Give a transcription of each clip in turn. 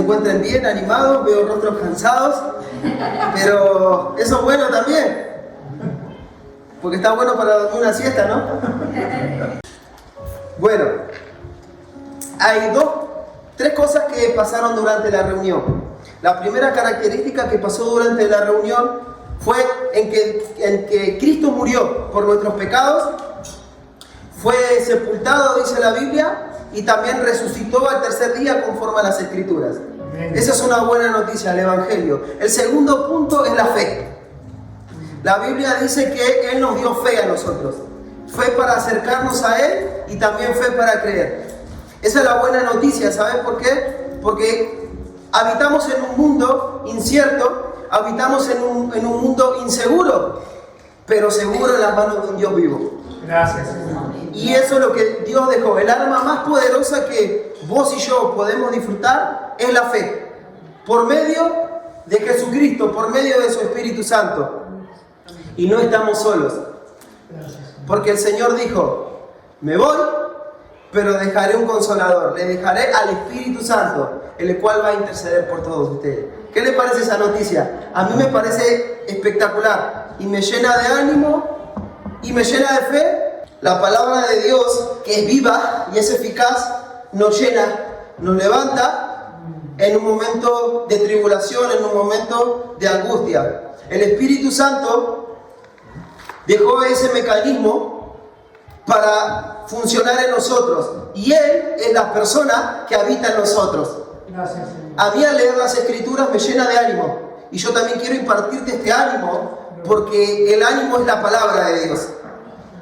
encuentren bien, animados, veo rostros cansados, pero eso es bueno también, porque está bueno para dormir una siesta, ¿no? Bueno, hay tres cosas que pasaron durante la reunión. La primera característica que pasó durante la reunión fue en que Cristo murió por nuestros pecados, fue sepultado, dice la Biblia, y también resucitó al tercer día conforme a las Escrituras. Esa es una buena noticia, el Evangelio. El segundo punto es la fe. La Biblia dice que Él nos dio fe a nosotros. Fe para acercarnos a Él y también fe para creer. Esa es la buena noticia, ¿saben por qué? Porque habitamos en un mundo incierto, habitamos en un mundo inseguro, pero seguro en las manos de un Dios vivo. Gracias, Señor. Y eso es lo que Dios dejó. El arma más poderosa que vos y yo podemos disfrutar es la fe. Por medio de Jesucristo, por medio de su Espíritu Santo. Y no estamos solos. Porque el Señor dijo, me voy, pero dejaré un consolador. Le dejaré al Espíritu Santo, el cual va a interceder por todos ustedes. ¿Qué les parece esa noticia? A mí me parece espectacular. Y me llena de ánimo y me llena de fe. La palabra de Dios, que es viva y es eficaz, nos llena, nos levanta en un momento de tribulación, en un momento de angustia. El Espíritu Santo dejó ese mecanismo para funcionar en nosotros. Y Él es la persona que habita en nosotros. Gracias, Señor. A mí al leer las Escrituras me llena de ánimo. Y yo también quiero impartirte este ánimo, porque el ánimo es la palabra de Dios.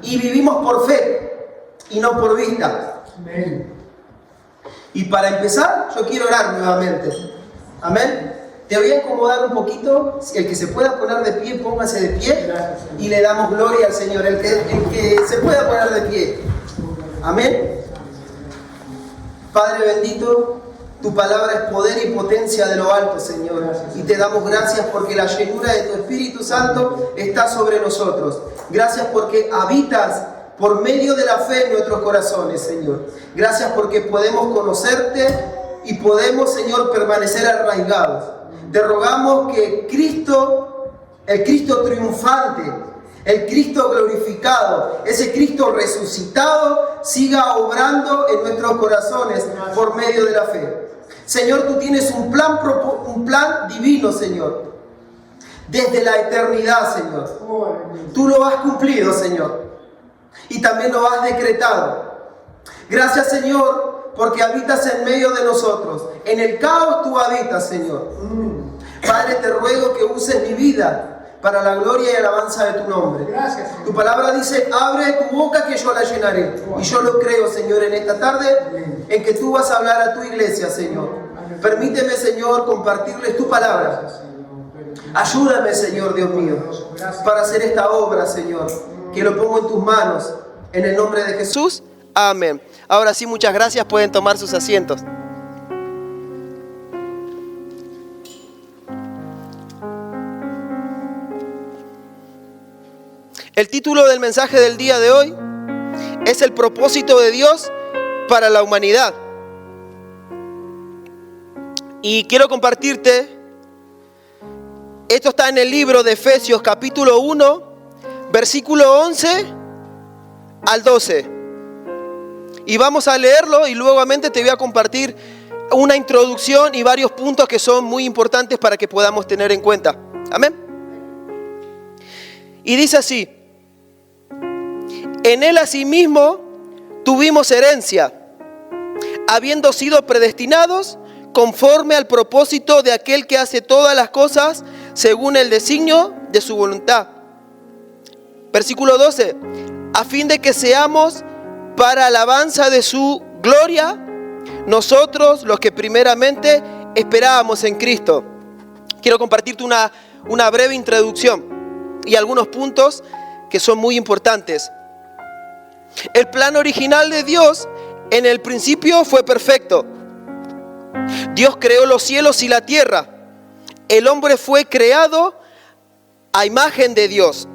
Y vivimos por fe y no por vista. Amén. Y para empezar, yo quiero orar nuevamente. Amén. Te voy a acomodar un poquito. El que se pueda poner de pie, póngase de pie. Y le damos gloria al Señor. El que se pueda poner de pie. Amén. Padre bendito, tu palabra es poder y potencia de lo alto, Señor. Y te damos gracias porque la llenura de tu Espíritu Santo está sobre nosotros. Gracias porque habitas por medio de la fe en nuestros corazones, Señor. Gracias porque podemos conocerte y podemos, Señor, permanecer arraigados. Te rogamos que Cristo, el Cristo triunfante, el Cristo glorificado, ese Cristo resucitado, siga obrando en nuestros corazones por medio de la fe. Señor, tú tienes un plan divino, Señor. Desde la eternidad, Señor. Tú lo has cumplido, Señor. Y también lo has decretado. Gracias, Señor, porque habitas en medio de nosotros. En el caos tú habitas, Señor. Padre, te ruego que uses mi vida para la gloria y alabanza de tu nombre. Gracias, Señor. Tu palabra dice, abre tu boca que yo la llenaré. Y yo lo creo, Señor, en esta tarde, en que tú vas a hablar a tu iglesia, Señor. Permíteme, Señor, compartirles tu palabra. Ayúdame, Señor, Dios mío, para hacer esta obra, Señor, que lo pongo en tus manos, en el nombre de Jesús. Amén. Ahora sí, muchas gracias. Pueden tomar sus asientos. El título del mensaje del día de hoy es el propósito de Dios para la humanidad. Y quiero compartirte, esto está en el libro de Efesios capítulo 1, versículo 11 al 12. Y vamos a leerlo y luego te voy a compartir una introducción y varios puntos que son muy importantes para que podamos tener en cuenta. Amén. Y dice así: en él asimismo tuvimos herencia, habiendo sido predestinados conforme al propósito de aquel que hace todas las cosas según el designio de su voluntad. Versículo 12. A fin de que seamos para alabanza de su gloria, nosotros los que primeramente esperábamos en Cristo. Quiero compartirte una breve introducción y algunos puntos que son muy importantes. El plan original de Dios en el principio fue perfecto. Dios creó los cielos y la tierra. El hombre fue creado a imagen de Dios.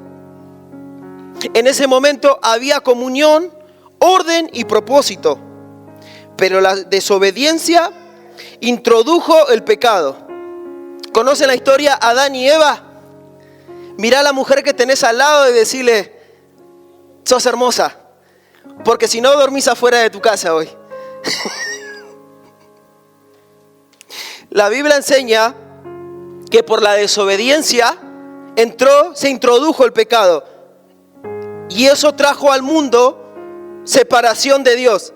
En ese momento había comunión, orden y propósito. Pero la desobediencia introdujo el pecado. ¿Conocen la historia Adán y Eva? Mirá a la mujer que tenés al lado y decirle, sos hermosa, porque si no dormís afuera de tu casa hoy. La Biblia enseña que por la desobediencia se introdujo el pecado. Y eso trajo al mundo separación de Dios.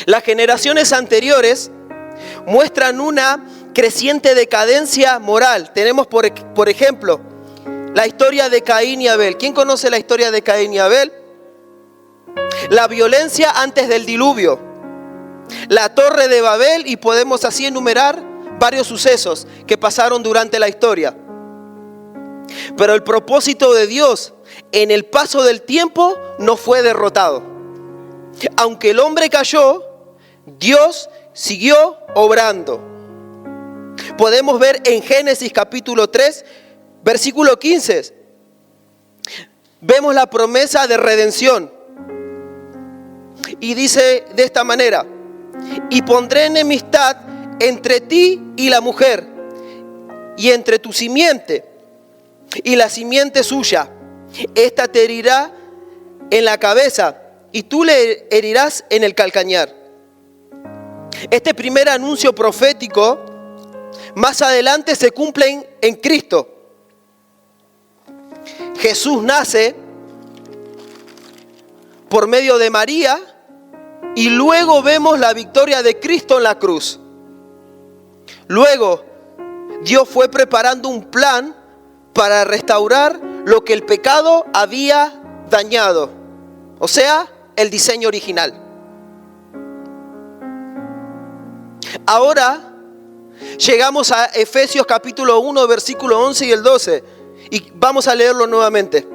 Las generaciones anteriores muestran una creciente decadencia moral. Tenemos por ejemplo la historia de Caín y Abel. ¿Quién conoce la historia de Caín y Abel? La violencia antes del diluvio, la torre de Babel, y podemos así enumerar varios sucesos que pasaron durante la historia. Pero el propósito de Dios en el paso del tiempo no fue derrotado. Aunque el hombre cayó, Dios siguió obrando. Podemos ver en Génesis capítulo 3, versículo 15. Vemos la promesa de redención. Y dice de esta manera: y pondré enemistad entre ti y la mujer, y entre tu simiente y la simiente suya. Esta te herirá en la cabeza y tú le herirás en el calcañar. Este primer anuncio profético más adelante se cumple en Cristo. Jesús nace por medio de María y luego vemos la victoria de Cristo en la cruz. Luego, Dios fue preparando un plan para restaurar lo que el pecado había dañado, o sea, el diseño original. Ahora llegamos a Efesios capítulo 1, versículo 11 y el 12, y vamos a leerlo nuevamente.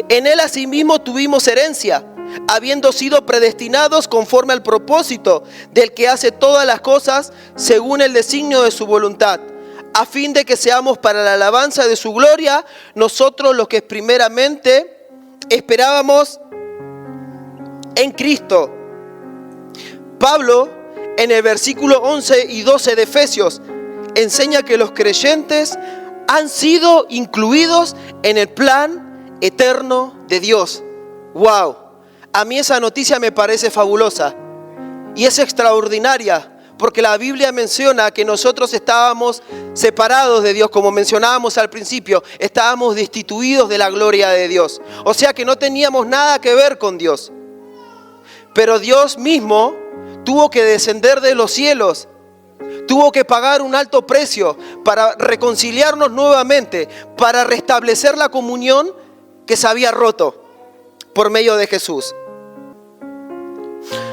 En él asimismo tuvimos herencia, habiendo sido predestinados conforme al propósito del que hace todas las cosas según el designio de su voluntad, a fin de que seamos para la alabanza de su gloria, nosotros los que primeramente esperábamos en Cristo. Pablo, en el versículo 11 y 12 de Efesios, enseña que los creyentes han sido incluidos en el plan eterno de Dios. ¡Wow! A mí esa noticia me parece fabulosa y es extraordinaria, porque la Biblia menciona que nosotros estábamos separados de Dios, como mencionábamos al principio, estábamos destituidos de la gloria de Dios. O sea que no teníamos nada que ver con Dios. Pero Dios mismo tuvo que descender de los cielos, tuvo que pagar un alto precio para reconciliarnos nuevamente, para restablecer la comunión que se había roto por medio de Jesús.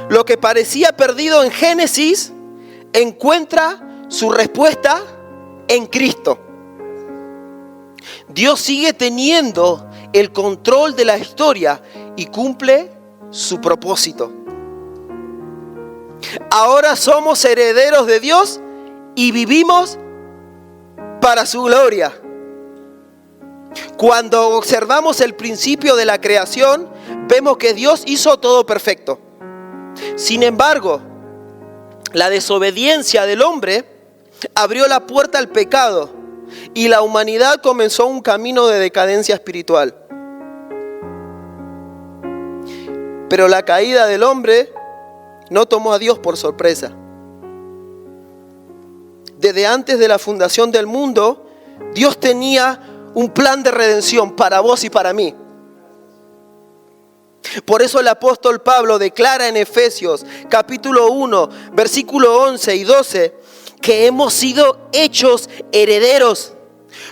Lo que parecía perdido en Génesis encuentra su respuesta en Cristo. Dios sigue teniendo el control de la historia y cumple su propósito. Ahora somos herederos de Dios y vivimos para su gloria. Cuando observamos el principio de la creación, vemos que Dios hizo todo perfecto. Sin embargo, la desobediencia del hombre abrió la puerta al pecado y la humanidad comenzó un camino de decadencia espiritual. Pero la caída del hombre no tomó a Dios por sorpresa. Desde antes de la fundación del mundo, Dios tenía un plan de redención para vos y para mí. Por eso el apóstol Pablo declara en Efesios capítulo 1, versículo 11 y 12, que hemos sido hechos herederos.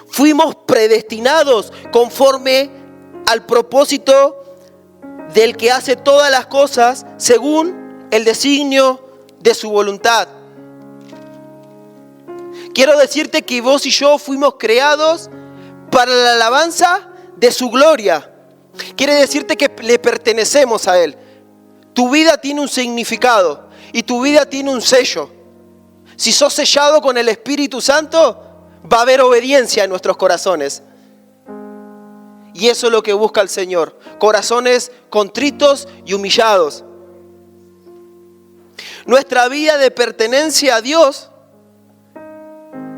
Fuimos predestinados conforme al propósito del que hace todas las cosas según el designio de su voluntad. Quiero decirte que vos y yo fuimos creados para la alabanza de su gloria. Quiere decirte que le pertenecemos a Él. Tu vida tiene un significado y tu vida tiene un sello. Si sos sellado con el Espíritu Santo, va a haber obediencia en nuestros corazones. Y eso es lo que busca el Señor. Corazones contritos y humillados. Nuestra vida de pertenencia a Dios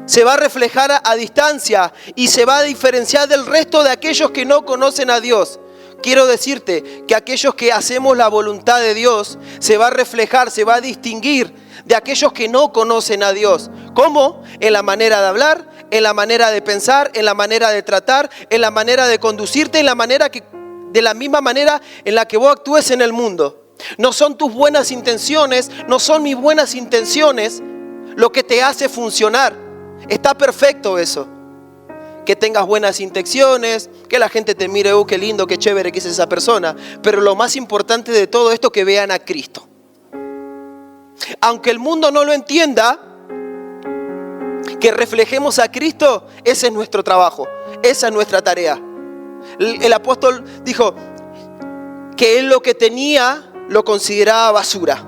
se va a reflejar a distancia y se va a diferenciar del resto de aquellos que no conocen a Dios. Quiero decirte que aquellos que hacemos la voluntad de Dios se va a reflejar, se va a distinguir de aquellos que no conocen a Dios. ¿Cómo? En la manera de hablar, en la manera de pensar, en la manera de tratar, en la manera de conducirte, de la misma manera en la que vos actúes en el mundo. No son tus buenas intenciones, no son mis buenas intenciones lo que te hace funcionar. Está perfecto eso. Que tengas buenas intenciones, que la gente te mire, qué lindo, qué chévere que es esa persona. Pero lo más importante de todo esto es que vean a Cristo. Aunque el mundo no lo entienda, que reflejemos a Cristo, ese es nuestro trabajo, esa es nuestra tarea. El apóstol dijo que él lo que tenía lo consideraba basura.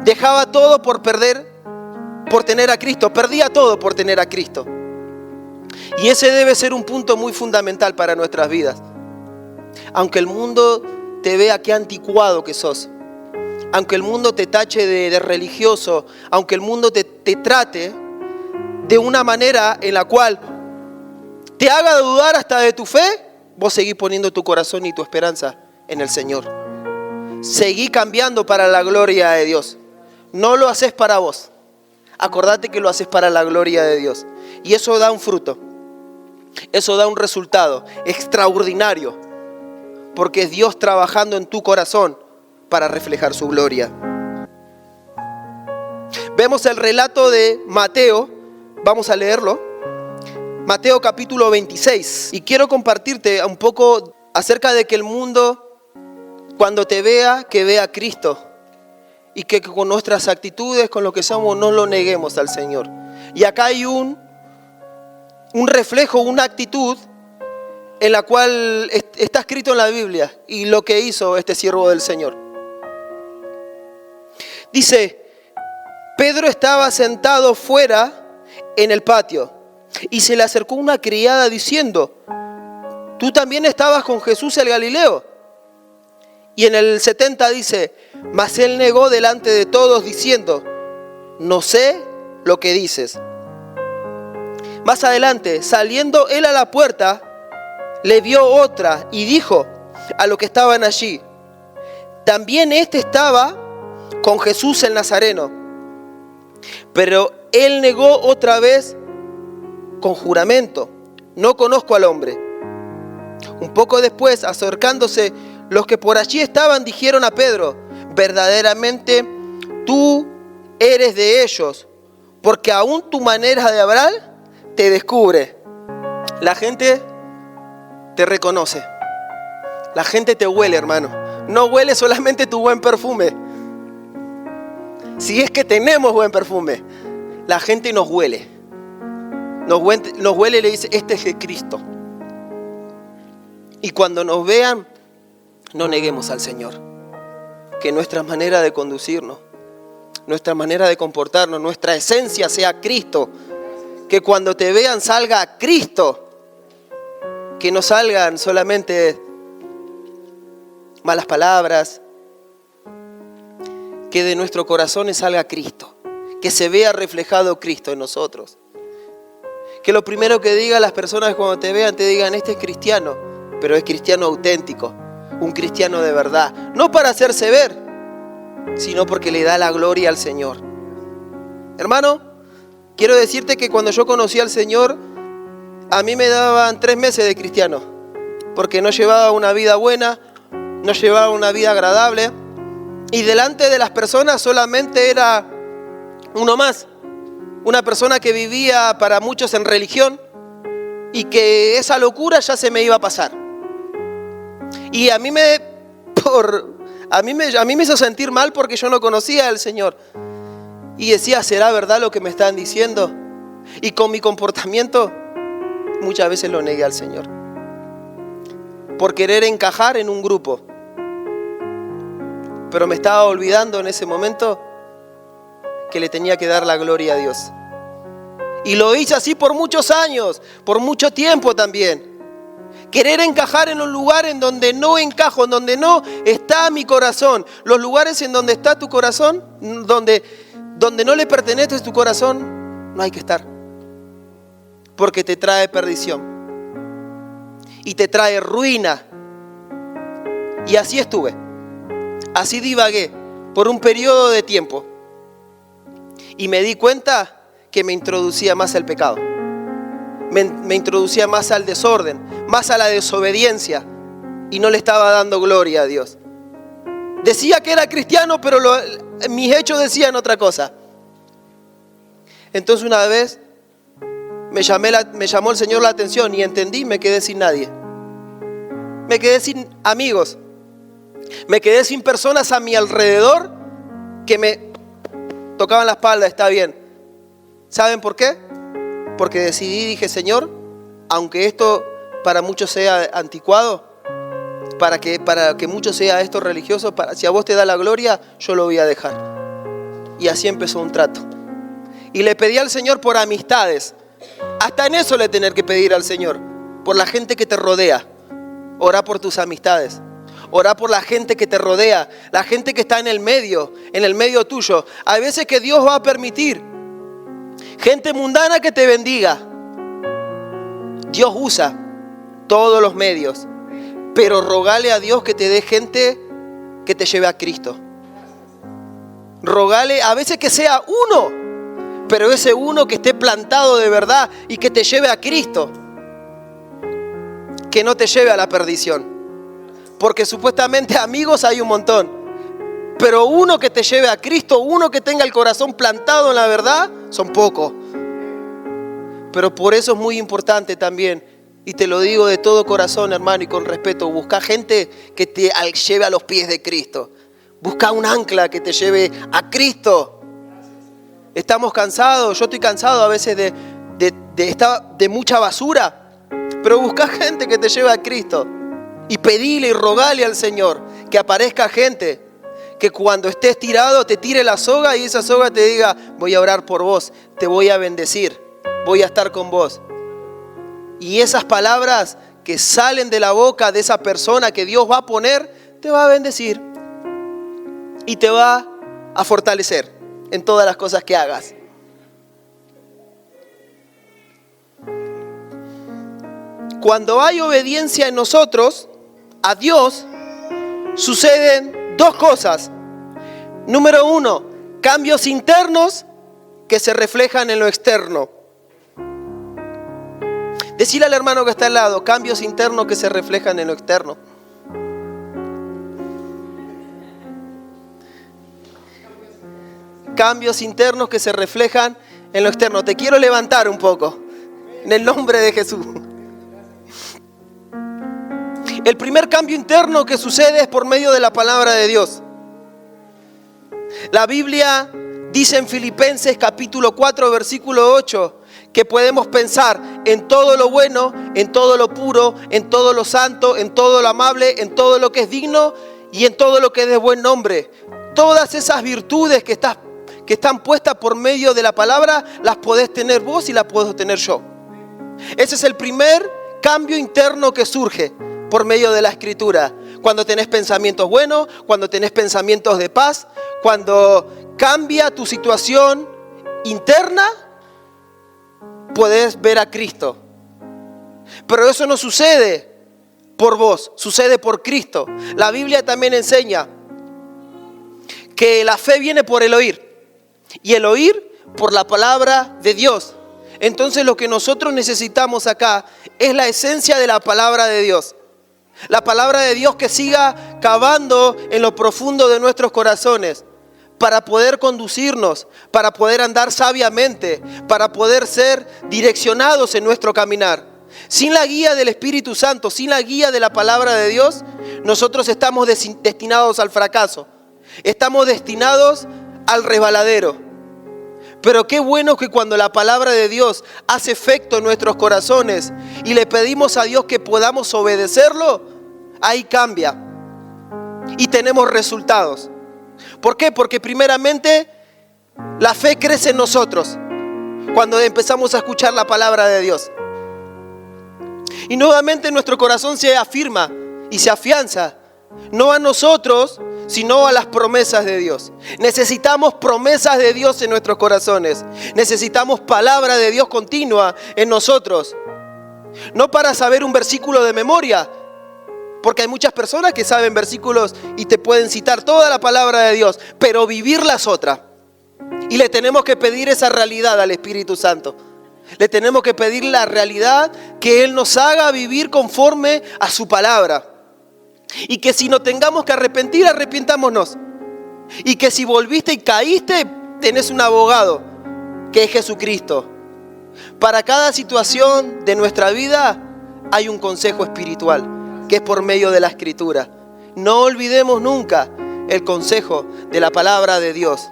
Dejaba todo por tener a Cristo, perdía todo por tener a Cristo. Y ese debe ser un punto muy fundamental para nuestras vidas. Aunque el mundo te vea qué anticuado que sos, aunque el mundo te tache de religioso, aunque el mundo te trate de una manera en la cual te haga dudar hasta de tu fe, vos seguís poniendo tu corazón y tu esperanza en el Señor. Seguí cambiando para la gloria de Dios. No lo haces para vos. Acordate que lo haces para la gloria de Dios. Y eso da un fruto. Eso da un resultado extraordinario. Porque es Dios trabajando en tu corazón para reflejar su gloria. Vemos el relato de Mateo. Vamos a leerlo. Mateo capítulo 26. Y quiero compartirte un poco acerca de que el mundo, cuando te vea, que vea a Cristo. Y que con nuestras actitudes, con lo que somos, no lo neguemos al Señor. Y acá hay un reflejo, una actitud en la cual está escrito en la Biblia. Y lo que hizo este siervo del Señor. Dice, Pedro estaba sentado fuera en el patio. Y se le acercó una criada diciendo, ¿tú también estabas con Jesús el Galileo? Y en el 70 dice, mas él negó delante de todos diciendo, no sé lo que dices. Más adelante, saliendo él a la puerta, le vio otra y dijo a los que estaban allí, también este estaba con Jesús el Nazareno. Pero él negó otra vez con juramento, no conozco al hombre. Un poco después, acercándose, los que por allí estaban dijeron a Pedro, verdaderamente tú eres de ellos, porque aún tu manera de hablar te descubre. La gente te reconoce, la gente te huele, hermano. No huele solamente tu buen perfume. Si es que tenemos buen perfume, la gente nos huele. Nos huele y le dice, este es el Cristo. Y cuando nos vean, no neguemos al Señor. Que nuestra manera de conducirnos, nuestra manera de comportarnos, nuestra esencia sea Cristo. Que cuando te vean salga Cristo. Que no salgan solamente malas palabras. Que de nuestros corazones salga Cristo. Que se vea reflejado Cristo en nosotros. Que lo primero que digan las personas cuando te vean, te digan, este es cristiano, pero es cristiano auténtico, un cristiano de verdad. No para hacerse ver, sino porque le da la gloria al Señor. Hermano, quiero decirte que cuando yo conocí al Señor, a mí me daban 3 meses de cristiano, porque no llevaba una vida buena, no llevaba una vida agradable, y delante de las personas solamente era uno más. Una persona que vivía para muchos en religión y que esa locura ya se me iba a pasar. Y a mí me hizo sentir mal porque yo no conocía al Señor. Y decía, ¿será verdad lo que me están diciendo? Y con mi comportamiento muchas veces lo negué al Señor. Por querer encajar en un grupo. Pero me estaba olvidando en ese momento que le tenía que dar la gloria a Dios. Y lo hice así por muchos años, por mucho tiempo también. Querer encajar en un lugar en donde no encajo, en donde no está mi corazón. Los lugares en donde está tu corazón, donde no le pertenece tu corazón, no hay que estar. Porque te trae perdición. Y te trae ruina. Y así estuve. Así divagué por un periodo de tiempo. Y me di cuenta que me introducía más al pecado. Me introducía más al desorden, más a la desobediencia, y no le estaba dando gloria a Dios. Decía que era cristiano, pero mis hechos decían otra cosa. Entonces una vez me llamó el Señor la atención y entendí, me quedé sin nadie. Me quedé sin amigos. Me quedé sin personas a mi alrededor que me tocaban la espalda, está bien. ¿Saben por qué? Porque dije, Señor, aunque esto para muchos sea anticuado, para que mucho sea esto religioso, si a vos te da la gloria, yo lo voy a dejar. Y así empezó un trato. Y le pedí al Señor por amistades. Hasta en eso le tener que pedir al Señor, por la gente que te rodea. Orá por tus amistades. Orá por la gente que te rodea, la gente que está en el medio tuyo. Hay veces que Dios va a permitir gente mundana que te bendiga. Dios usa todos los medios, pero rogale a Dios que te dé gente que te lleve a Cristo. Rogale a veces que sea uno, pero ese uno que esté plantado de verdad y que te lleve a Cristo, que no te lleve a la perdición. Porque supuestamente amigos hay un montón, pero uno que te lleve a Cristo, uno que tenga el corazón plantado en la verdad, son pocos. Pero por eso es muy importante también, y te lo digo de todo corazón, hermano, y con respeto, busca gente que te lleve a los pies de Cristo. Busca un ancla que te lleve a Cristo. Estamos cansados, yo estoy cansado a veces de mucha basura, pero busca gente que te lleve a Cristo. Y pedile y rogale al Señor que aparezca gente que cuando estés tirado te tire la soga y esa soga te diga, voy a orar por vos, te voy a bendecir, voy a estar con vos. Y esas palabras que salen de la boca de esa persona que Dios va a poner, te va a bendecir y te va a fortalecer en todas las cosas que hagas. Cuando hay obediencia en nosotros a Dios, suceden dos cosas. Número uno, cambios internos que se reflejan en lo externo. Decile al hermano que está al lado, cambios internos que se reflejan en lo externo. Cambios internos que se reflejan en lo externo. Te quiero levantar un poco, en el nombre de Jesús. El primer cambio interno que sucede es por medio de la palabra de Dios. La Biblia dice en Filipenses capítulo 4, versículo 8, que podemos pensar en todo lo bueno, en todo lo puro, en todo lo santo, en todo lo amable, en todo lo que es digno y en todo lo que es de buen nombre. Todas esas virtudes que están puestas por medio de la palabra, las podés tener vos y las puedo tener yo. Ese es el primer cambio interno que surge por medio de la Escritura. Cuando tenés pensamientos buenos, cuando tenés pensamientos de paz, cuando cambia tu situación interna, podés ver a Cristo. Pero eso no sucede por vos, sucede por Cristo. La Biblia también enseña que la fe viene por el oír y el oír por la palabra de Dios. Entonces lo que nosotros necesitamos acá es la esencia de la palabra de Dios. La palabra de Dios que siga cavando en lo profundo de nuestros corazones para poder conducirnos, para poder andar sabiamente, para poder ser direccionados en nuestro caminar. Sin la guía del Espíritu Santo, sin la guía de la palabra de Dios, nosotros estamos destinados al fracaso. Estamos destinados al resbaladero. Pero qué bueno que cuando la palabra de Dios hace efecto en nuestros corazones y le pedimos a Dios que podamos obedecerlo, ahí cambia y tenemos resultados. ¿Por qué? Porque primeramente la fe crece en nosotros cuando empezamos a escuchar la palabra de Dios. Y nuevamente nuestro corazón se afirma y se afianza, no a nosotros, sino a las promesas de Dios. Necesitamos promesas de Dios en nuestros corazones. Necesitamos palabra de Dios continua en nosotros. No para saber un versículo de memoria, porque hay muchas personas que saben versículos y te pueden citar toda la palabra de Dios, pero vivirla es otra. Y le tenemos que pedir esa realidad al Espíritu Santo. Le tenemos que pedir la realidad que Él nos haga vivir conforme a su palabra. Y que si nos tengamos que arrepentir, arrepientámonos. Y que si volviste y caíste, tenés un abogado, que es Jesucristo. Para cada situación de nuestra vida hay un consejo espiritual, que es por medio de la Escritura. No olvidemos nunca el consejo de la palabra de Dios,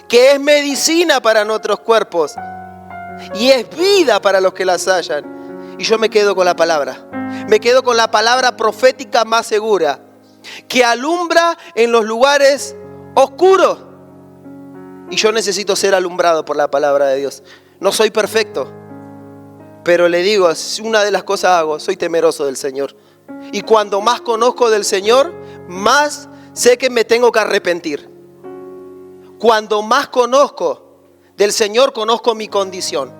que es medicina para nuestros cuerpos y es vida para los que las hallan. Y yo me quedo con la palabra. Me quedo con la palabra profética más segura, que alumbra en los lugares oscuros. Y yo necesito ser alumbrado por la palabra de Dios. No soy perfecto, pero le digo, una de las cosas hago, soy temeroso del Señor. Y cuando más conozco del Señor, más sé que me tengo que arrepentir. Cuando más conozco del Señor, conozco mi condición.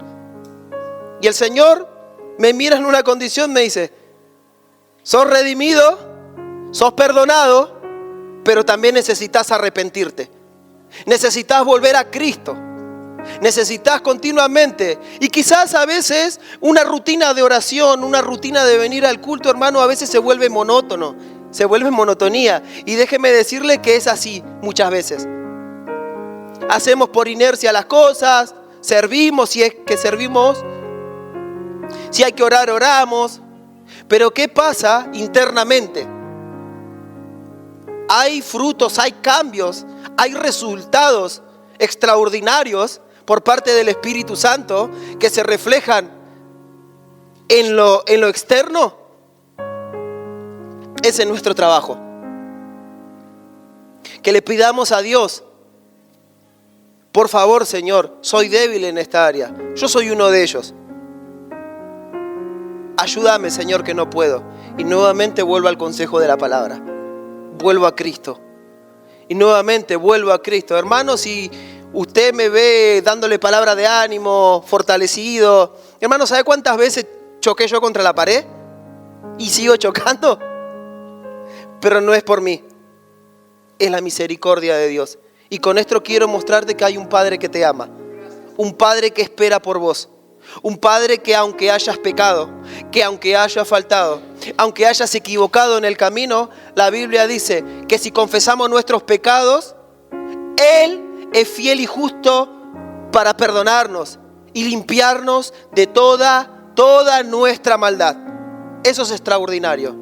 Y el Señor me mira en una condición, me dice, sos redimido, sos perdonado, pero también necesitas arrepentirte. Necesitas volver a Cristo. Necesitas continuamente, y quizás a veces una rutina de oración, una rutina de venir al culto, hermano, a veces se vuelve monótono, se vuelve monotonía. Y déjeme decirle que es así muchas veces. Hacemos por inercia las cosas, servimos si es que servimos, si hay que orar, oramos. Pero ¿qué pasa internamente? Hay frutos, hay cambios, hay resultados extraordinarios por parte del Espíritu Santo que se reflejan en lo externo. Ese es nuestro trabajo. Que le pidamos a Dios, por favor, Señor, soy débil en esta área. Yo soy uno de ellos. Ayúdame, Señor, que no puedo. Y nuevamente vuelvo al consejo de la palabra. Vuelvo a Cristo. Y nuevamente vuelvo a Cristo. Hermano, si usted me ve dándole palabra de ánimo, fortalecido. Hermano, ¿sabe cuántas veces choqué yo contra la pared? Y sigo chocando. Pero no es por mí. Es la misericordia de Dios. Y con esto quiero mostrarte que hay un Padre que te ama. Un Padre que espera por vos. Un Padre que aunque hayas pecado, que aunque hayas faltado, aunque hayas equivocado en el camino, la Biblia dice que si confesamos nuestros pecados, Él es fiel y justo para perdonarnos y limpiarnos de toda nuestra maldad. Eso es extraordinario,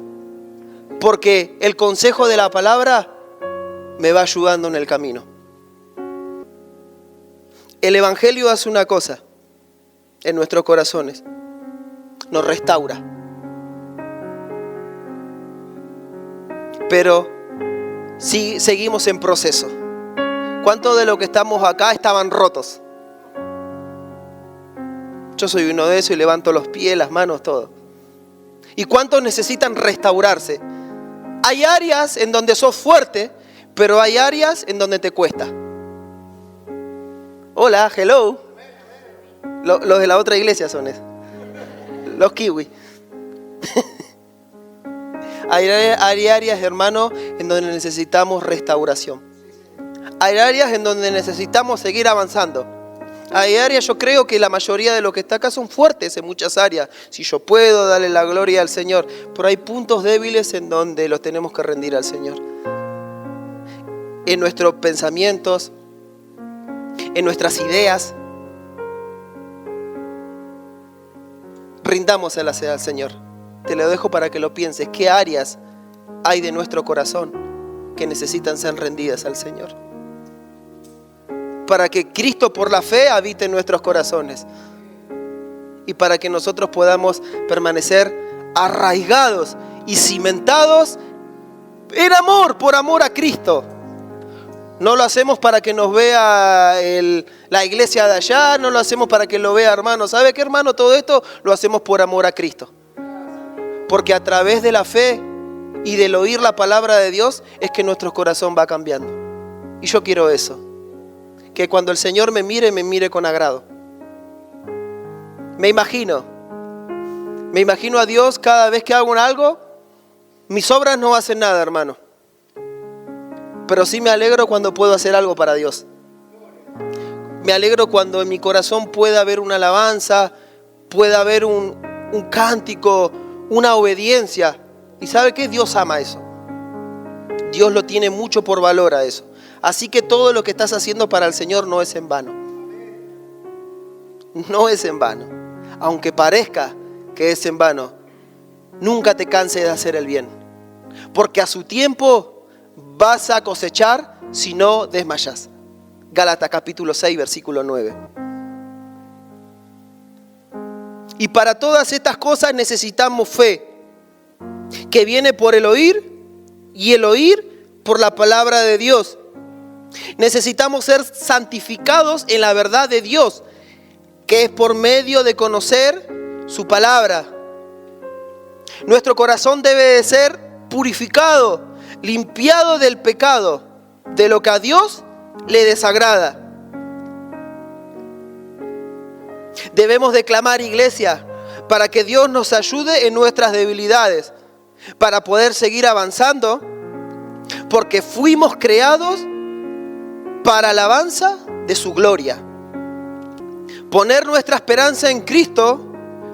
porque el consejo de la palabra me va ayudando en el camino. El Evangelio hace una cosa en nuestros corazones, nos restaura. Pero sí, seguimos en proceso. ¿Cuántos de los que estamos acá estaban rotos? Yo soy uno de esos y levanto los pies, las manos, todo. ¿Y cuántos necesitan restaurarse? Hay áreas en donde sos fuerte, pero hay áreas en donde te cuesta. Hola, hello. Los de la otra iglesia son esos. Los kiwis. Hay áreas, hermano, en donde necesitamos restauración. Hay áreas en donde necesitamos seguir avanzando. Hay áreas, yo creo que la mayoría de los que está acá son fuertes en muchas áreas. Si yo puedo, darle la gloria al Señor. Pero hay puntos débiles en donde los tenemos que rendir al Señor. En nuestros pensamientos, en nuestras ideas. Rindámosela al Señor. Te lo dejo para que lo pienses. ¿Qué áreas hay de nuestro corazón que necesitan ser rendidas al Señor? Para que Cristo por la fe habite en nuestros corazones. Y para que nosotros podamos permanecer arraigados y cimentados en amor, por amor a Cristo. No lo hacemos para que nos vea la iglesia de allá, no lo hacemos para que lo vea hermano. ¿Sabe qué, hermano? Todo esto lo hacemos por amor a Cristo. Porque a través de la fe y del oír la palabra de Dios es que nuestro corazón va cambiando. Y yo quiero eso. Que cuando el Señor me mire con agrado. Me imagino a Dios cada vez que hago algo. Mis obras no hacen nada, hermano. Pero sí me alegro cuando puedo hacer algo para Dios. Me alegro cuando en mi corazón pueda haber una alabanza, pueda haber un cántico, una obediencia. ¿Y sabe qué? Dios ama eso. Dios lo tiene mucho por valor a eso. Así que todo lo que estás haciendo para el Señor no es en vano. No es en vano. Aunque parezca que es en vano, nunca te canses de hacer el bien. Porque a su tiempo vas a cosechar si no desmayas. Gálatas capítulo 6, versículo 9. Y para todas estas cosas necesitamos fe, que viene por el oír y el oír por la palabra de Dios. Necesitamos ser santificados en la verdad de Dios, que es por medio de conocer su palabra. Nuestro corazón debe de ser purificado, limpiado del pecado, de lo que a Dios le desagrada. Debemos de clamar, iglesia, para que Dios nos ayude en nuestras debilidades, para poder seguir avanzando, porque fuimos creados para alabanza de su gloria. Poner nuestra esperanza en Cristo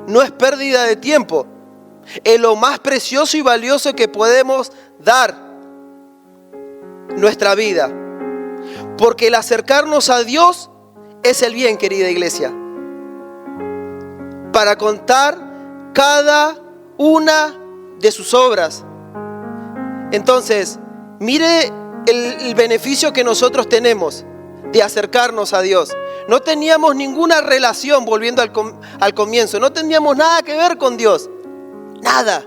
no es pérdida de tiempo. Es lo más precioso y valioso que podemos dar nuestra vida. Porque el acercarnos a Dios es el bien, querida iglesia. Para contar cada una de sus obras. Entonces, mire el beneficio que nosotros tenemos de acercarnos a Dios. No teníamos ninguna relación, volviendo al comienzo, no teníamos nada que ver con Dios. Nada.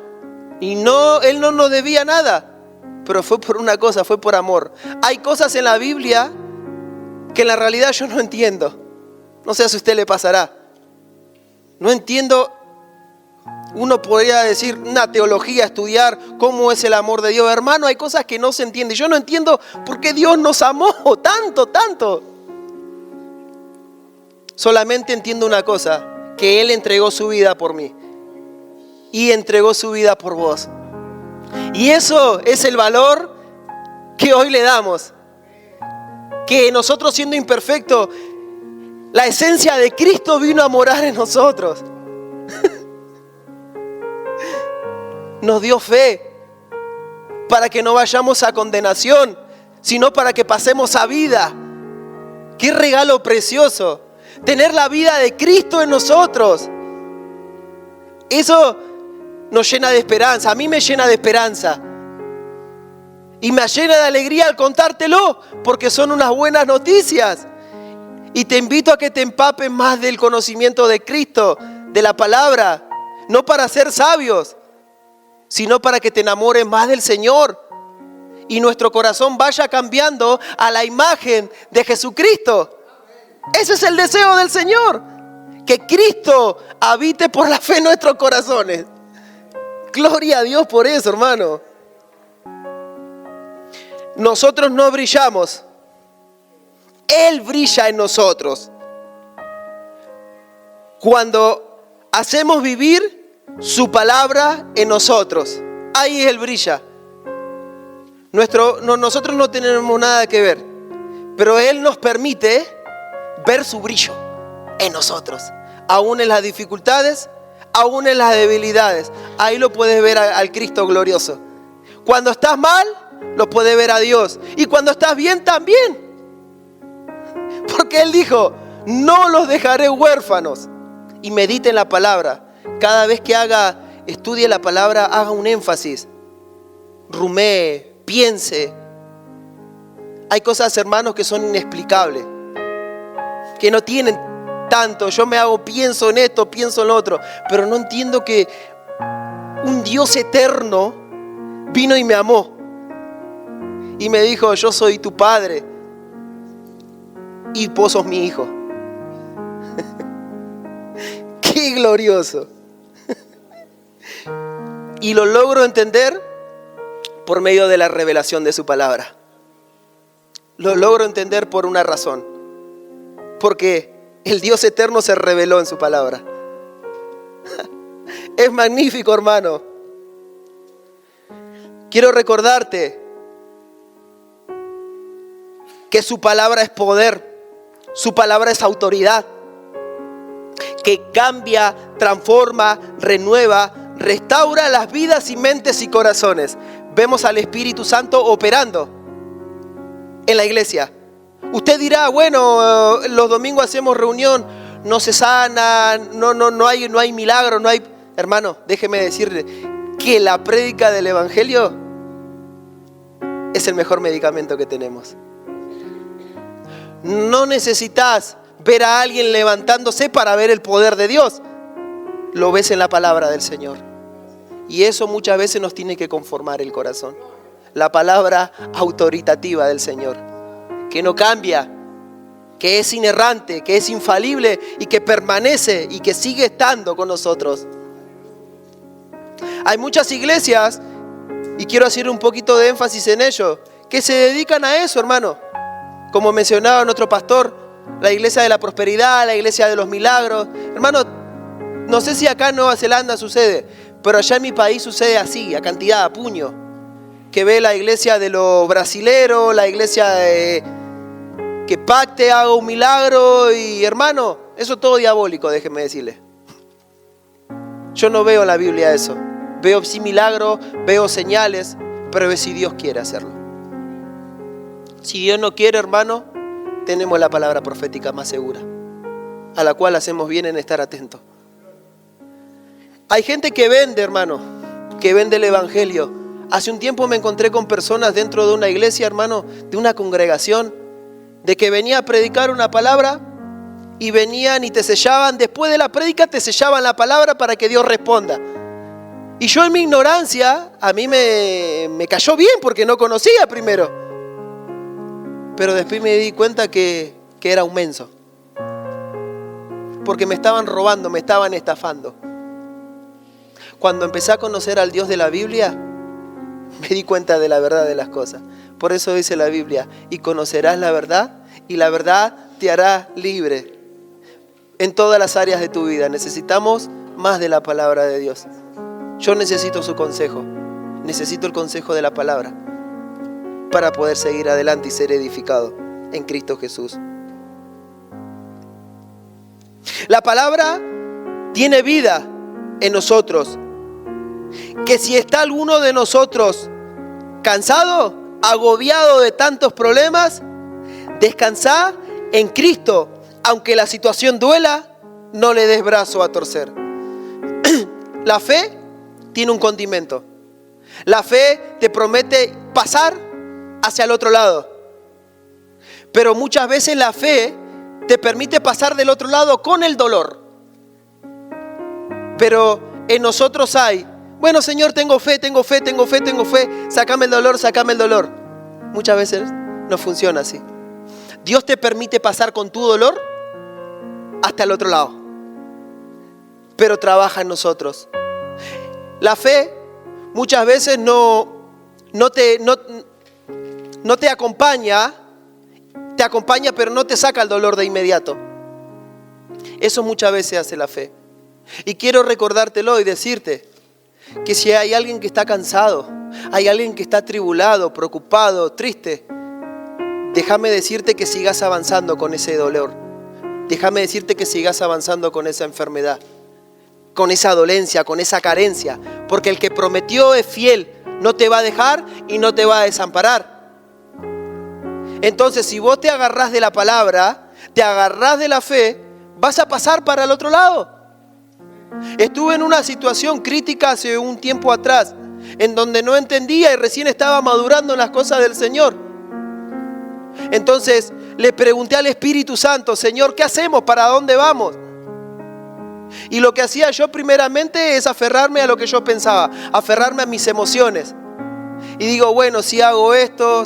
Y Él no nos debía nada. Pero fue por una cosa, fue por amor. Hay cosas en la Biblia que en la realidad yo no entiendo. No sé si a usted le pasará. No entiendo. Uno podría decir una teología, estudiar cómo es el amor de Dios. Hermano, hay cosas que no se entienden. Yo no entiendo por qué Dios nos amó tanto. Solamente entiendo una cosa, que Él entregó su vida por mí. Y entregó su vida por vos. Y eso es el valor que hoy le damos. Que nosotros siendo imperfectos, la esencia de Cristo vino a morar en nosotros. Nos dio fe para que no vayamos a condenación, sino para que pasemos a vida. ¡Qué regalo precioso! Tener la vida de Cristo en nosotros. Eso nos llena de esperanza. A mí me llena de esperanza. Y me llena de alegría al contártelo, porque son unas buenas noticias. Y te invito a que te empapes más del conocimiento de Cristo, de la palabra. No para ser sabios, sino para que te enamores más del Señor. Y nuestro corazón vaya cambiando a la imagen de Jesucristo. Ese es el deseo del Señor. Que Cristo habite por la fe en nuestros corazones. Gloria a Dios por eso, hermano. Nosotros no brillamos. Él brilla en nosotros. Cuando hacemos vivir su palabra en nosotros. Ahí Él brilla. Nosotros no tenemos nada que ver. Pero Él nos permite ver su brillo en nosotros. Aún en las dificultades, aún en las debilidades. Ahí lo puedes ver al Cristo glorioso. Cuando estás mal, lo puedes ver a Dios. Y cuando estás bien, también. Porque Él dijo, no los dejaré huérfanos. Y medite en la palabra. Cada vez que estudie la palabra, haga un énfasis. Rumee, piense. Hay cosas, hermanos, que son inexplicables. Que no tienen tanto. Pienso en esto, pienso en lo otro. Pero no entiendo que un Dios eterno vino y me amó. Y me dijo, yo soy tu padre. Y vos sos mi hijo. ¡Qué glorioso! Y lo logro entender por medio de la revelación de su palabra. Lo logro entender por una razón. Porque el Dios eterno se reveló en su palabra. Es magnífico, hermano. Quiero recordarte que su palabra es poder, su palabra es autoridad, que cambia, transforma, renueva, restaura las vidas y mentes y corazones. Vemos al Espíritu Santo operando en la iglesia. Usted dirá, bueno, los domingos hacemos reunión, no se sana, no hay milagro, no hay... Hermano, déjeme decirle que la prédica del Evangelio es el mejor medicamento que tenemos. No necesitas ver a alguien levantándose para ver el poder de Dios. Lo ves en la palabra del Señor. Y eso muchas veces nos tiene que conformar el corazón. La palabra autoritativa del Señor, que no cambia, que es inerrante, que es infalible y que permanece y que sigue estando con nosotros. Hay muchas iglesias, y quiero hacer un poquito de énfasis en ello, que se dedican a eso, hermano. Como mencionaba nuestro pastor, la iglesia de la prosperidad, la iglesia de los milagros. Hermano, no sé si acá en Nueva Zelanda sucede, pero allá en mi país sucede así, a cantidad, a puño. Que ve la iglesia de los brasileros, la iglesia de que pacte, haga un milagro y hermano, eso es todo diabólico, déjeme decirle. Yo no veo en la Biblia eso. Veo sí milagros, veo señales, pero es si Dios quiere hacerlo. Si Dios no quiere, hermano, tenemos la palabra profética más segura, a la cual hacemos bien en estar atentos. Hay gente que vende, hermano, que vende el evangelio. Hace un tiempo me encontré con personas dentro de una iglesia, hermano, de una congregación, de que venía a predicar una palabra y venían y te sellaban, después de la prédica te sellaban la palabra para que Dios responda. Y yo en mi ignorancia, a mí me cayó bien porque no conocía primero. Pero después me di cuenta que era un menso. Porque me estaban robando, me estaban estafando. Cuando empecé a conocer al Dios de la Biblia, me di cuenta de la verdad de las cosas. Por eso dice la Biblia, y conocerás la verdad, y la verdad te hará libre. En todas las áreas de tu vida necesitamos más de la palabra de Dios. Yo necesito su consejo, necesito el consejo de la palabra para poder seguir adelante y ser edificado en Cristo Jesús. La palabra tiene vida en nosotros. Que si está alguno de nosotros cansado, agobiado de tantos problemas, descansá en Cristo. Aunque la situación duela, no le des brazo a torcer. La fe tiene un condimento. La fe te promete pasar hacia el otro lado. Pero muchas veces la fe te permite pasar del otro lado con el dolor. Pero en nosotros hay, bueno, Señor, tengo fe, sácame el dolor. Muchas veces no funciona así. Dios te permite pasar con tu dolor hasta el otro lado. Pero trabaja en nosotros. La fe muchas veces no te acompaña, te acompaña pero no te saca el dolor de inmediato. Eso muchas veces hace la fe. Y quiero recordártelo y decirte que si hay alguien que está cansado, hay alguien que está atribulado, preocupado, triste, déjame decirte que sigas avanzando con ese dolor. Déjame decirte que sigas avanzando con esa enfermedad, con esa dolencia, con esa carencia, porque el que prometió es fiel, no te va a dejar y no te va a desamparar. Entonces, si vos te agarrás de la palabra, te agarrás de la fe, vas a pasar para el otro lado. Estuve en una situación crítica hace un tiempo atrás, en donde no entendía y recién estaba madurando en las cosas del Señor. Entonces le pregunté al Espíritu Santo, Señor, ¿qué hacemos? ¿Para dónde vamos? Y lo que hacía yo primeramente es aferrarme a lo que yo pensaba, aferrarme a mis emociones. Y digo, bueno, si hago esto,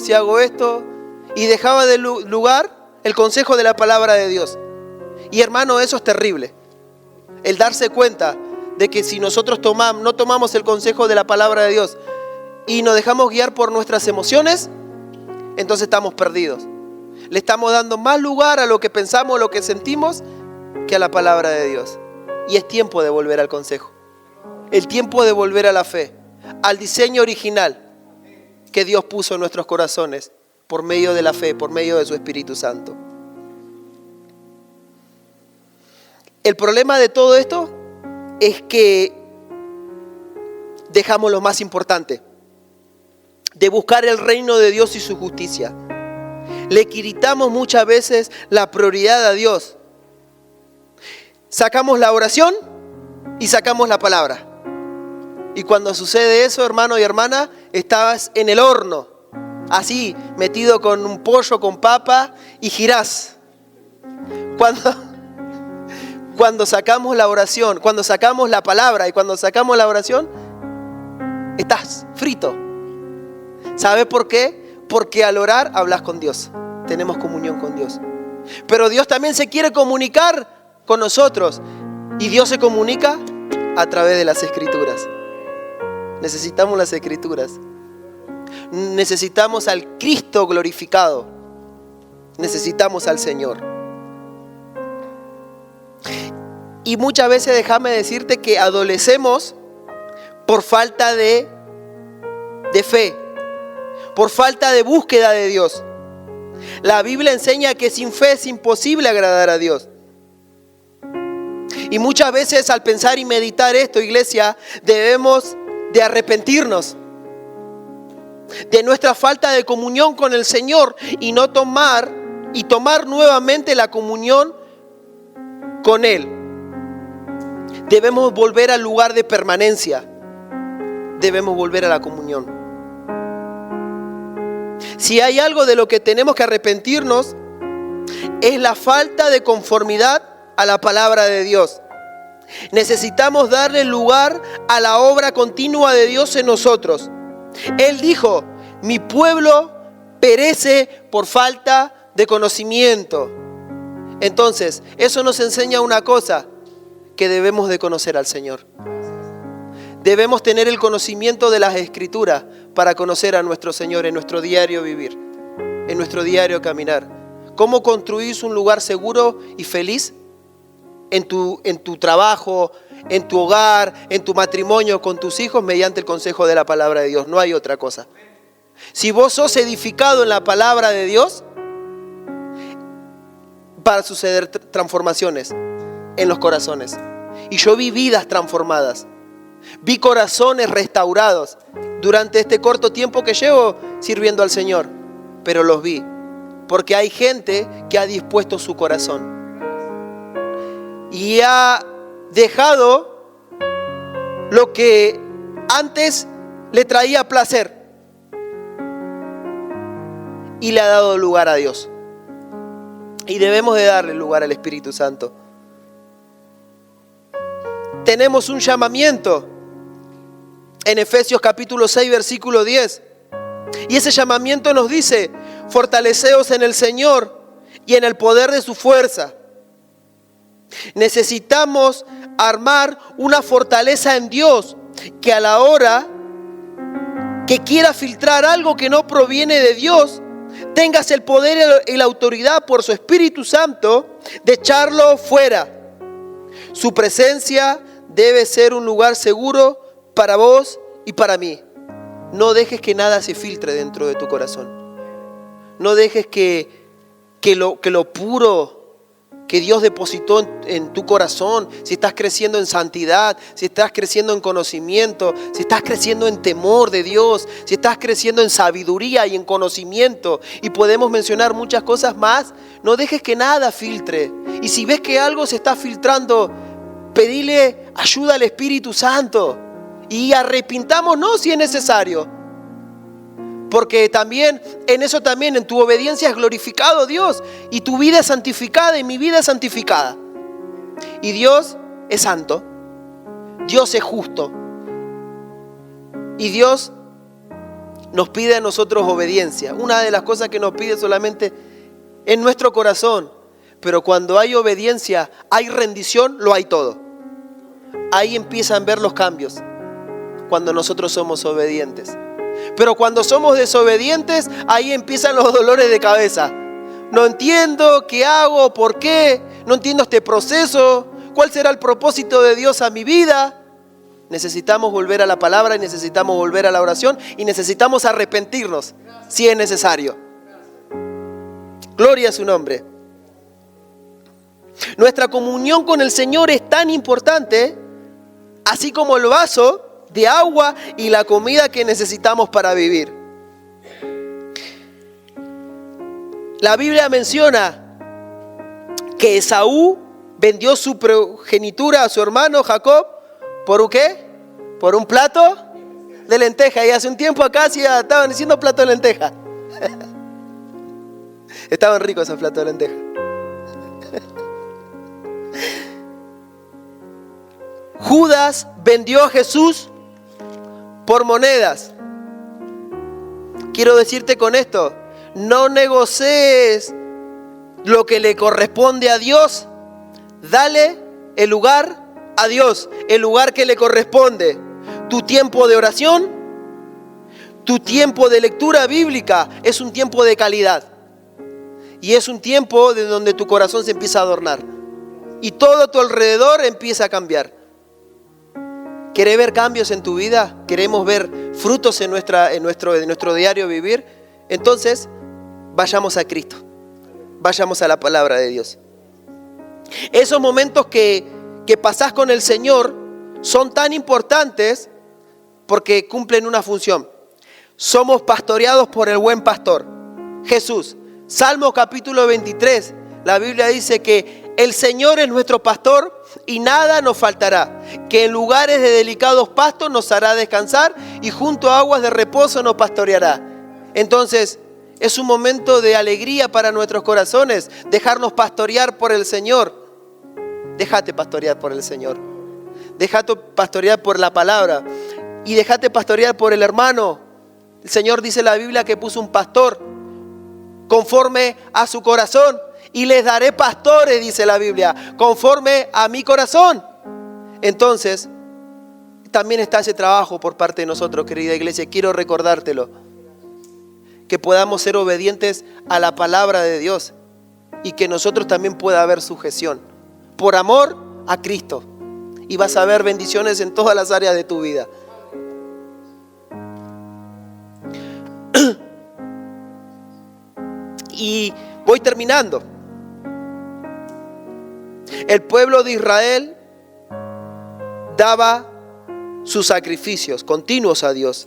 y dejaba de lugar el consejo de la palabra de Dios. Y hermano, eso es terrible. El darse cuenta de que si nosotros no tomamos el consejo de la palabra de Dios y nos dejamos guiar por nuestras emociones, entonces estamos perdidos. Le estamos dando más lugar a lo que pensamos, lo que sentimos, que a la palabra de Dios. Y es tiempo de volver al consejo. El tiempo de volver a la fe, al diseño original que Dios puso en nuestros corazones por medio de la fe, por medio de su Espíritu Santo. El problema de todo esto es que dejamos lo más importante, de buscar el reino de Dios y su justicia. Le quitamos muchas veces la prioridad a Dios. Sacamos la oración y sacamos la palabra. Y cuando sucede eso, hermano y hermana, estabas en el horno, así, metido con un pollo con papa y girás. Cuando sacamos la oración, cuando sacamos la palabra y cuando sacamos la oración, estás frito. ¿Sabes por qué? Porque al orar hablas con Dios. Tenemos comunión con Dios. Pero Dios también se quiere comunicar con nosotros. Y Dios se comunica a través de las Escrituras. Necesitamos las Escrituras. Necesitamos al Cristo glorificado. Necesitamos al Señor. Y muchas veces déjame decirte que adolecemos por falta de fe, por falta de búsqueda de Dios. La Biblia enseña que sin fe es imposible agradar a Dios. Y muchas veces al pensar y meditar esto, iglesia, debemos de arrepentirnos de nuestra falta de comunión con el Señor y tomar nuevamente la comunión con Él. Debemos volver al lugar de permanencia. Debemos volver a la comunión. Si hay algo de lo que tenemos que arrepentirnos, es la falta de conformidad a la palabra de Dios. Necesitamos darle lugar a la obra continua de Dios en nosotros. Él dijo: mi pueblo perece por falta de conocimiento. Entonces, eso nos enseña una cosa, que debemos de conocer al Señor. Debemos tener el conocimiento de las Escrituras para conocer a nuestro Señor en nuestro diario vivir, en nuestro diario caminar. ¿Cómo construís un lugar seguro y feliz? En tu trabajo, en tu hogar, en tu matrimonio, con tus hijos, mediante el consejo de la palabra de Dios. No hay otra cosa. Si vos sos edificado en la palabra de Dios, van a suceder transformaciones en los corazones. Y yo vi vidas transformadas. Vi corazones restaurados durante este corto tiempo que llevo sirviendo al Señor. Pero los vi. Porque hay gente que ha dispuesto su corazón. Y ha dejado lo que antes le traía placer. Y le ha dado lugar a Dios. Y debemos de darle lugar al Espíritu Santo. Tenemos un llamamiento en Efesios capítulo 6, versículo 10. Y ese llamamiento nos dice: fortaleceos en el Señor y en el poder de su fuerza. Necesitamos armar una fortaleza en Dios, que a la hora que quiera filtrar algo que no proviene de Dios, tengas el poder y la autoridad por su Espíritu Santo de echarlo fuera. Su presencia debe ser un lugar seguro para vos y para mí. No dejes que nada se filtre dentro de tu corazón. No dejes que lo puro que Dios depositó en tu corazón, si estás creciendo en santidad, si estás creciendo en conocimiento, si estás creciendo en temor de Dios, si estás creciendo en sabiduría y en conocimiento, y podemos mencionar muchas cosas más, no dejes que nada filtre. Y si ves que algo se está filtrando, pedile ayuda al Espíritu Santo y arrepintámonos si es necesario. Porque también, en tu obediencia es glorificado Dios. Y tu vida es santificada y mi vida es santificada. Y Dios es santo. Dios es justo. Y Dios nos pide a nosotros obediencia. Una de las cosas que nos pide solamente en nuestro corazón. Pero cuando hay obediencia, hay rendición, lo hay todo. ahí empiezan a ver los cambios, cuando nosotros somos obedientes. Pero cuando somos desobedientes, ahí empiezan los dolores de cabeza. No entiendo qué hago, por qué, no entiendo este proceso, cuál será el propósito de Dios a mi vida. Necesitamos volver a la palabra y necesitamos volver a la oración y necesitamos arrepentirnos si es necesario. Gloria a su nombre. Nuestra comunión con el Señor es tan importante, así como el vaso de agua y la comida que necesitamos para vivir. La Biblia menciona que Esaú vendió su progenitura a su hermano Jacob, ¿por un qué? Por un plato de lenteja. Y hace un tiempo acá sí estaban diciendo plato de lenteja. Estaban ricos esos platos de lenteja. Judas vendió a Jesús por monedas. Quiero decirte con esto, no negocies lo que le corresponde a Dios. Dale el lugar a Dios, el lugar que le corresponde. Tu tiempo de oración, tu tiempo de lectura bíblica es un tiempo de calidad. Y es un tiempo de donde tu corazón se empieza a adornar. Y todo a tu alrededor empieza a cambiar. ¿Querés ver cambios en tu vida? ¿Queremos ver frutos en nuestro diario vivir? Entonces, vayamos a Cristo. Vayamos a la palabra de Dios. Esos momentos que pasás con el Señor son tan importantes porque cumplen una función. Somos pastoreados por el buen pastor, Jesús. Salmo capítulo 23, la Biblia dice que el Señor es nuestro pastor y nada nos faltará, que en lugares de delicados pastos nos hará descansar y junto a aguas de reposo nos pastoreará. Entonces, es un momento de alegría para nuestros corazones, dejarnos pastorear por el Señor. Déjate pastorear por el Señor. Déjate pastorear por la palabra y déjate pastorear por el hermano. El Señor dice en la Biblia que puso un pastor conforme a su corazón. Y les daré pastores, dice la Biblia, conforme a mi corazón. Entonces, también está ese trabajo por parte de nosotros, querida iglesia. Quiero recordártelo. Que podamos ser obedientes a la palabra de Dios. Y que nosotros también pueda haber sujeción. Por amor a Cristo. Y vas a ver bendiciones en todas las áreas de tu vida. Y voy terminando. El pueblo de Israel daba sus sacrificios continuos a Dios.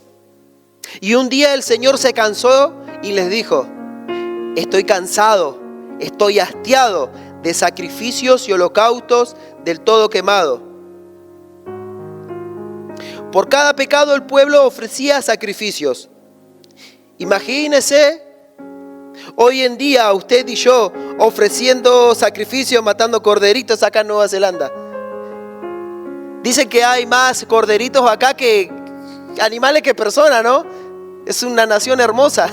Y un día el Señor se cansó y les dijo: estoy cansado, estoy hastiado de sacrificios y holocaustos del todo quemado. Por cada pecado el pueblo ofrecía sacrificios. Imagínese hoy en día usted y yo ofreciendo sacrificios, matando corderitos acá en Nueva Zelanda. Dicen que hay más corderitos acá que animales que personas, ¿no? Es una nación hermosa.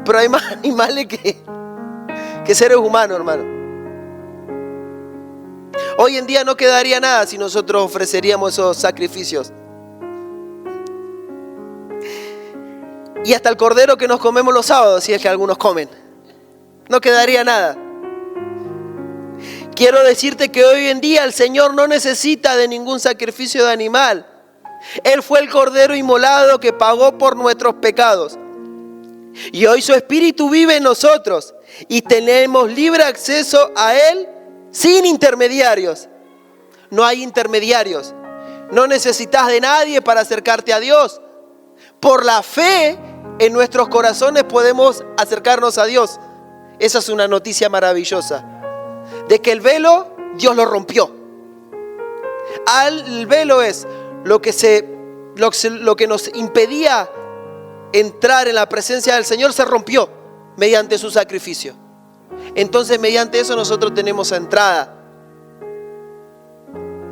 Pero hay más animales que seres humanos, hermano. Hoy en día no quedaría nada si nosotros ofreceríamos esos sacrificios. Y hasta el cordero que nos comemos los sábados, si es que algunos comen. No quedaría nada. Quiero decirte que hoy en día el Señor no necesita de ningún sacrificio de animal. Él fue el cordero inmolado que pagó por nuestros pecados. Y hoy su Espíritu vive en nosotros y tenemos libre acceso a Él sin intermediarios. No hay intermediarios. No necesitas de nadie para acercarte a Dios. Por la fe en nuestros corazones podemos acercarnos a Dios. Esa es una noticia maravillosa. De que el velo, Dios lo rompió. El velo es lo que nos impedía entrar en la presencia del Señor, se rompió mediante su sacrificio. Entonces, mediante eso nosotros tenemos entrada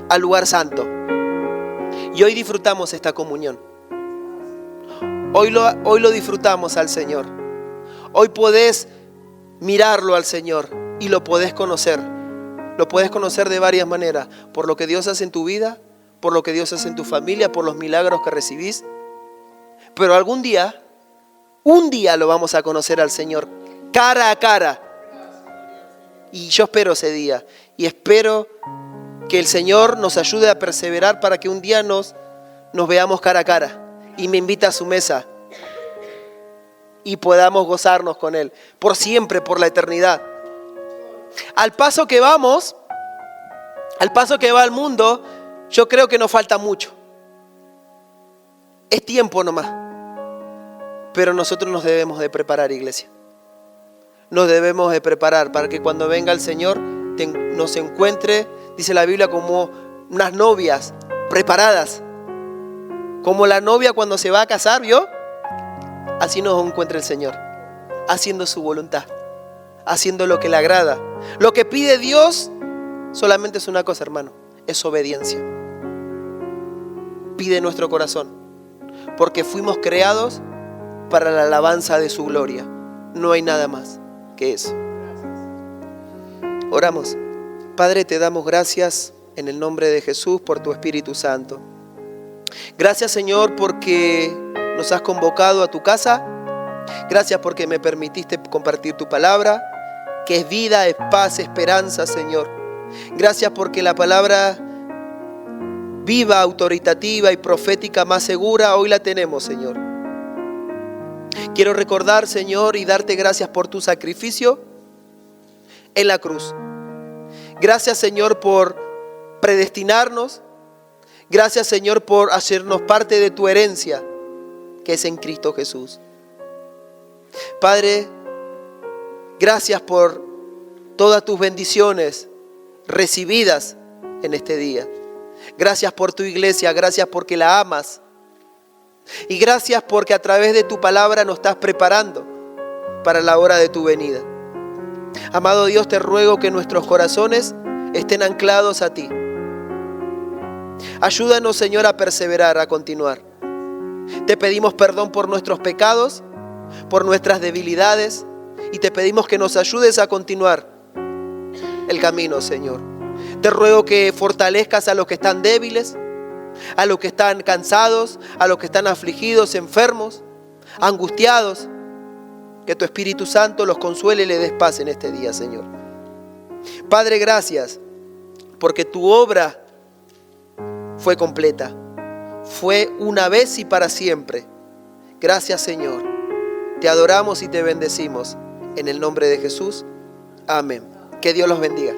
al lugar santo. Y hoy disfrutamos esta comunión. Hoy lo disfrutamos al Señor. Hoy podés mirarlo al Señor y lo podés conocer. Lo puedes conocer de varias maneras. Por lo que Dios hace en tu vida, por lo que Dios hace en tu familia, por los milagros que recibís. Pero algún día, un día lo vamos a conocer al Señor cara a cara. Y yo espero ese día. Y espero que el Señor nos ayude a perseverar para que un día nos veamos cara a cara. Y me invita a su mesa. Y podamos gozarnos con Él. Por siempre, por la eternidad. Al paso que vamos, al paso que va el mundo, yo creo que nos falta mucho. Es tiempo nomás. Pero nosotros nos debemos de preparar, iglesia. Nos debemos de preparar para que cuando venga el Señor nos encuentre, dice la Biblia, como unas novias preparadas. Como la novia cuando se va a casar, ¿vio? Así nos encuentra el Señor, haciendo su voluntad, haciendo lo que le agrada. Lo que pide Dios solamente es una cosa, hermano, es obediencia. Pide nuestro corazón, porque fuimos creados para la alabanza de su gloria. No hay nada más que eso. Oramos. Padre, te damos gracias en el nombre de Jesús por tu Espíritu Santo. Gracias, Señor, porque nos has convocado a tu casa. Gracias porque me permitiste compartir tu palabra, que es vida, es paz, esperanza, Señor. Gracias porque la palabra viva, autoritativa y profética más segura, hoy la tenemos, Señor. Quiero recordar, Señor, y darte gracias por tu sacrificio en la cruz. Gracias, Señor, por predestinarnos. Gracias, Señor, por hacernos parte de tu herencia, que es en Cristo Jesús. Padre, gracias por todas tus bendiciones recibidas en este día. Gracias por tu iglesia, gracias porque la amas. Y gracias porque a través de tu palabra nos estás preparando para la hora de tu venida. Amado Dios, te ruego que nuestros corazones estén anclados a ti. Ayúdanos, Señor, a perseverar, a continuar. Te pedimos perdón por nuestros pecados, por nuestras debilidades, y te pedimos que nos ayudes a continuar el camino, Señor. Te ruego que fortalezcas a los que están débiles, a los que están cansados, a los que están afligidos, enfermos, angustiados. Que tu Espíritu Santo los consuele y les des paz en este día, Señor. Padre, gracias, porque tu obra fue completa. Fue una vez y para siempre. Gracias, Señor. Te adoramos y te bendecimos. En el nombre de Jesús. Amén. Que Dios los bendiga.